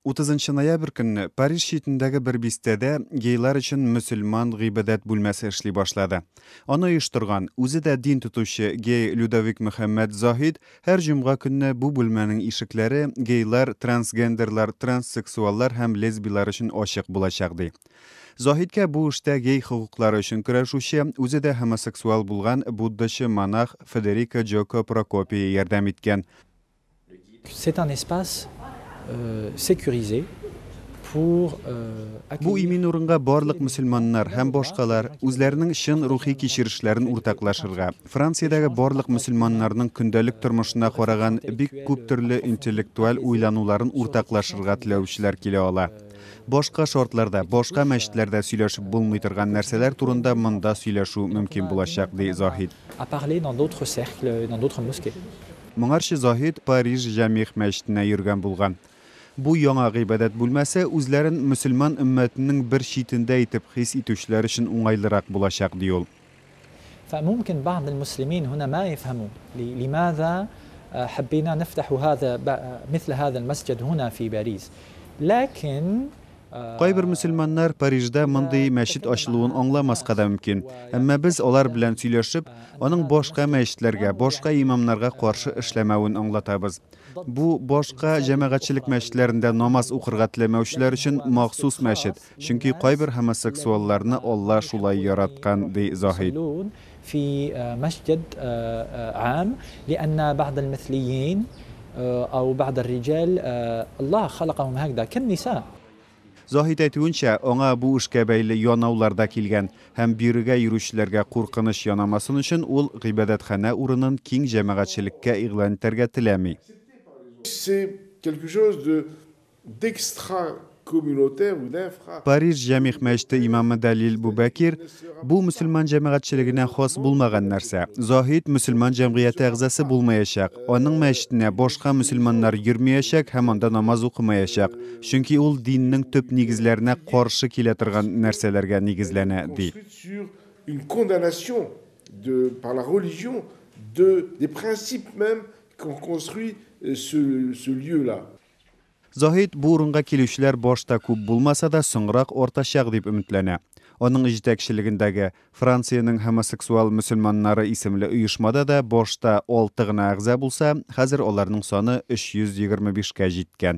30 noyabr kuni Parij şehrindagi bir bistede geylar için Müslüman g'ibadat bo'lmasi ishli boshladi. Onu uyushtirgan o'zi de din tutuvchi gey Ludovik Muhammad Zohid har jum'a kuni bu bo'lmaning eshiklari geylar, transgenderlar, transseksuallar ham lezbiyalar uchun ochiq bo'lacaqdi. Zohidga bu ishda gey huquqlari uchun kurashuvchi o'zi de homoseksual bo'lgan buddachi monarx Federico Gioco Procopi yordam etgan. C'est un espace sécurisé pour Bu imin o'ringa barliq musulmonlar ham boshqalar o'zlarining shin ruhiy kechirishlarini o'rtoqlashirga, Fransiyadagi barliq musulmonlarning kundalik turmushida qaragan bik ko'p turli intellektual o'ylanuvlarini o'rtoqlashirga tilovchilar kela ola. Boshqa shortlarda, boshqa masjidlarda söylashib bo'lmay turgan narsalar turunda munda söylashuv mumkin bo'lacak deydi Zohid. à parler dans d'autres cercles, dans d'autres mosquées. Moңарчы Zohid Parij Jamih masjidine yurgan bo'lgan. Bu yangi g'ibadat bo'lmasi o'zlarin musulmon ummatining bir chetida etib his etuvchilar uchun o'ng'ayliroq bo'lacak deyol. فممكن بعض المسلمين هنا ما يفهموا لماذا حبينا نفتح مثل هذا المسجد هنا في باريس لكن Qayber musulmonlar Parijda bunday masjid ochiluvini anglamasqa da mumkin. Ammo biz ular bilan söylashib, uning boshqa masjidlarga, boshqa imomlarga qarshi ishlamavini anglatamiz. Bu boshqa jamoatchilik masjidlarida namoz o'qirga tilamovchilar uchun maxsus masjid. Chunki qayber homoseksuallarni Alloh shulay yaratgan deydi Zohid. في مسجد عام لأن بعض المثليين أو بعض الرجال الله خلقهم هكذا كالنساء. Zohid aytuvuncha, ona bu ishga bayli yonavlarda kelgan, ham biriga yuruvchilarga qo'rqinish yonamasın uchun ul g'ibadatxona o'rnini keng jamoatchilikka e'lon tilami. C'est quelque chose d'extra communautaire ou d'infra. Parij Jamih masjidi imomi Dalil Bubakir bu musulmon jamoatchiligiga xos bo'lmagan narsa. Zohid musulmon jamiyati a'zosi bo'lmayacak. Uning masjidine boshqa musulmonlar yurmayacak, ham unda namoz o'qimayacak. Chunki ul dinning tub negizlarini qarshi keltirgan narsalarga negizlanadi. Sur une condamnation par la religion des principes même qu'on construit ce lieu-là. Zohid bu o'ringa keluvchilar boshda ko'p bo'lmasa-da so'ngroq o'rtashaq deb umidlana. Uning yetakchiligidagi Fransiyaning homoseksual musulmonlari ismli uyushmada da boshda 6 gina a'zo bo'lsa, hozir ularning soni 325 ga yetgan.